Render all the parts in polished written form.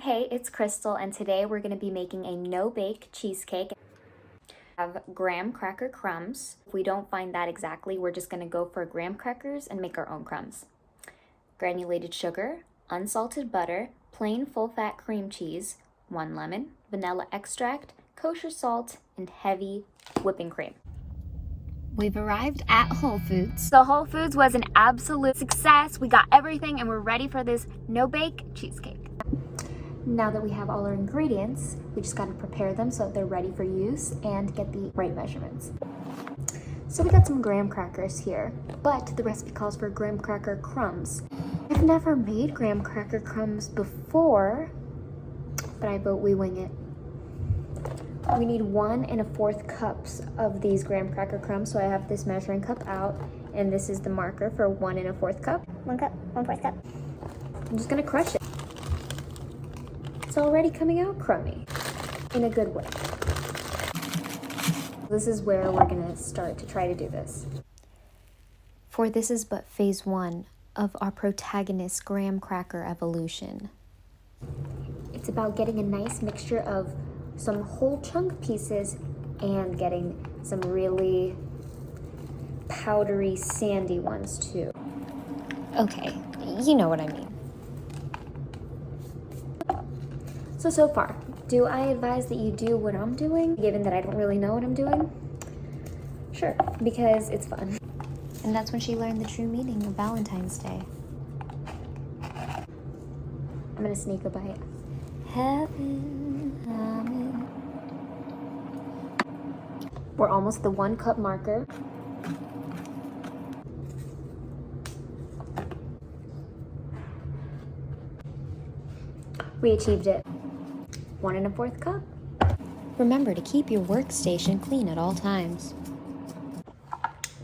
Hey, it's Crystal, and today we're going to be making a no-bake cheesecake. I have graham cracker crumbs. If we don't find that exactly, we're just going to go for graham crackers and make our own crumbs. Granulated sugar, unsalted butter, plain full-fat cream cheese, 1 lemon, vanilla extract, kosher salt, and heavy whipping cream. We've arrived at Whole Foods. So Whole Foods was an absolute success. We got everything and we're ready for this no-bake cheesecake. Now that we have all our ingredients, we just gotta prepare them so that they're ready for use and get the right measurements. So we got some graham crackers here, but the recipe calls for graham cracker crumbs. I've never made graham cracker crumbs before, but I vote we wing it. We need 1 1/4 cups of these graham cracker crumbs, so I have this measuring cup out, and this is the marker for 1 1/4 cup. 1 cup, 1/4 cup. I'm just gonna crush it. It's already coming out crummy, in a good way. This is where we're gonna start to try to do this. For this is but phase 1 of our protagonist graham cracker evolution. It's about getting a nice mixture of some whole chunk pieces and getting some really powdery, sandy ones too. Okay, you know what I mean. So far, do I advise that you do what I'm doing, given that I don't really know what I'm doing? Sure, because it's fun. And that's when she learned the true meaning of Valentine's Day. I'm gonna sneak a bite. Heaven, amen. We're almost at the 1 cup marker. We achieved it. 1 1/4 cup. Remember to keep your workstation clean at all times.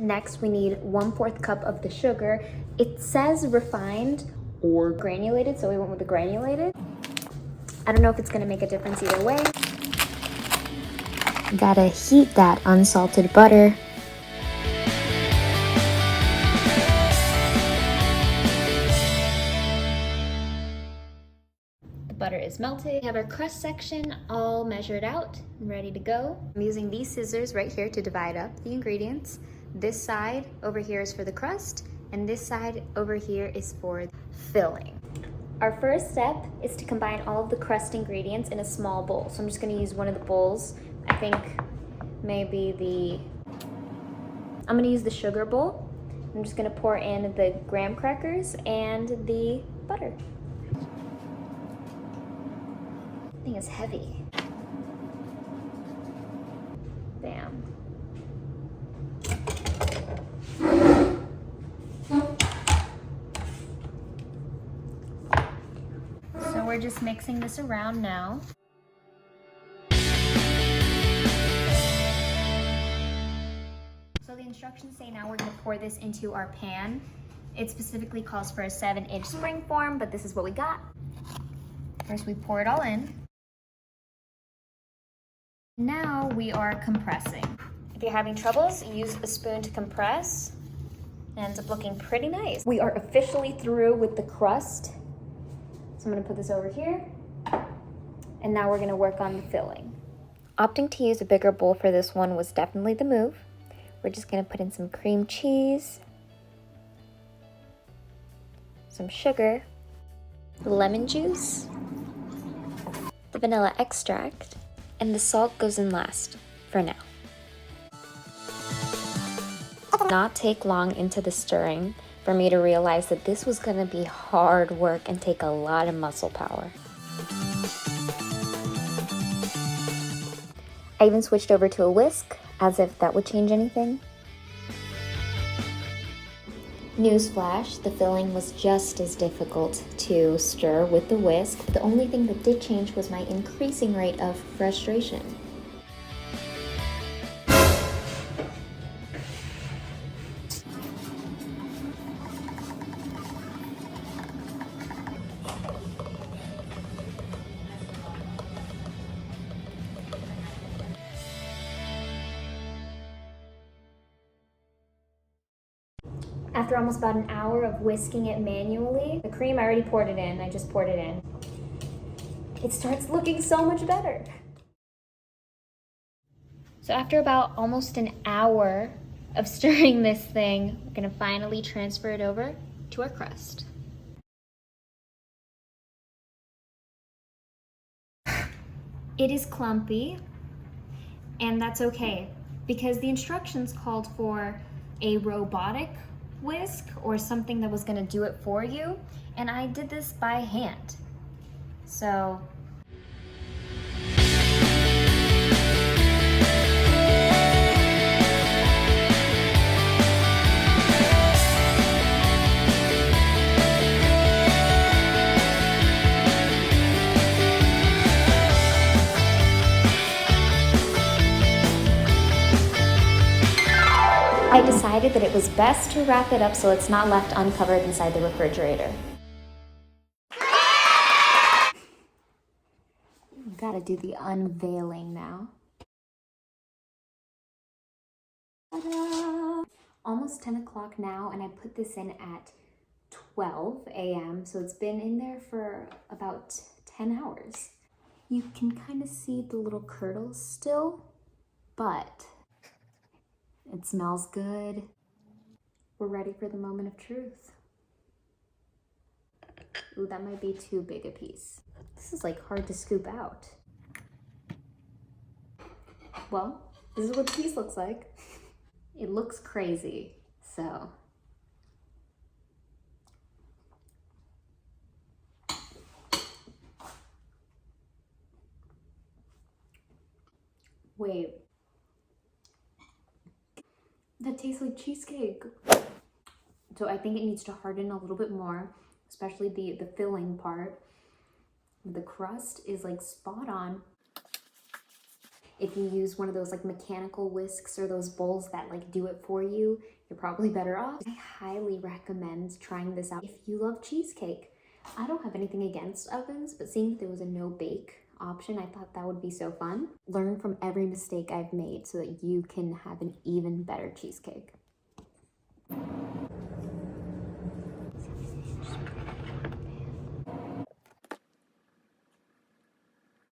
Next, we need 1/4 cup of the sugar. It says refined or granulated, so we went with the granulated. I don't know if it's gonna make a difference either way. Gotta heat that unsalted butter. Butter is melted. We have our crust section all measured out and ready to go. I'm using these scissors right here to divide up the ingredients. This side over here is for the crust, and this side over here is for filling. Our first step is to combine all of the crust ingredients in a small bowl. So I'm just gonna use one of the bowls. I think maybe I'm gonna use the sugar bowl. I'm just gonna pour in the graham crackers and the butter. Thing is heavy. Bam. So we're just mixing this around now. So the instructions say now we're going to pour this into our pan. It specifically calls for a 7-inch spring form, but this is what we got. First we pour it all in. Now we are compressing. If you're having troubles, use a spoon to compress. It ends up looking pretty nice. We are officially through with the crust. So I'm gonna put this over here. And now we're gonna work on the filling. Opting to use a bigger bowl for this one was definitely the move. We're just gonna put in some cream cheese, some sugar, lemon juice, the vanilla extract, and the salt goes in last, for now. It did not take long into the stirring for me to realize that this was gonna be hard work and take a lot of muscle power. I even switched over to a whisk, as if that would change anything. Newsflash, the filling was just as difficult to stir with the whisk. The only thing that did change was my increasing rate of frustration. After almost about an hour of whisking it manually, the cream, I already poured it in. I just poured it in. it starts looking so much better. So after about almost an hour of stirring this thing, we're gonna finally transfer it over to our crust. It is clumpy, and that's okay, because the instructions called for a robotic whisk or something that was gonna do it for you, and I did this by hand. So I decided that it was best to wrap it up so it's not left uncovered inside the refrigerator. Gotta do the unveiling now. Ta-da! Almost 10 o'clock now, and I put this in at 12 a.m. So it's been in there for about 10 hours. You can kind of see the little curdles still, but it smells good. We're ready for the moment of truth. Ooh, that might be too big a piece. This is like hard to scoop out. Well, this is what the piece looks like. It looks crazy, so. Wait. That tastes like cheesecake. So I think it needs to harden a little bit more, especially the filling part. The crust is like spot on. If you use one of those like mechanical whisks or those bowls that like do it for you, you're probably better off. I highly recommend trying this out if you love cheesecake. I don't have anything against ovens, but seeing that there was a no bake option, I thought that would be so fun. Learn from every mistake I've made so that you can have an even better cheesecake.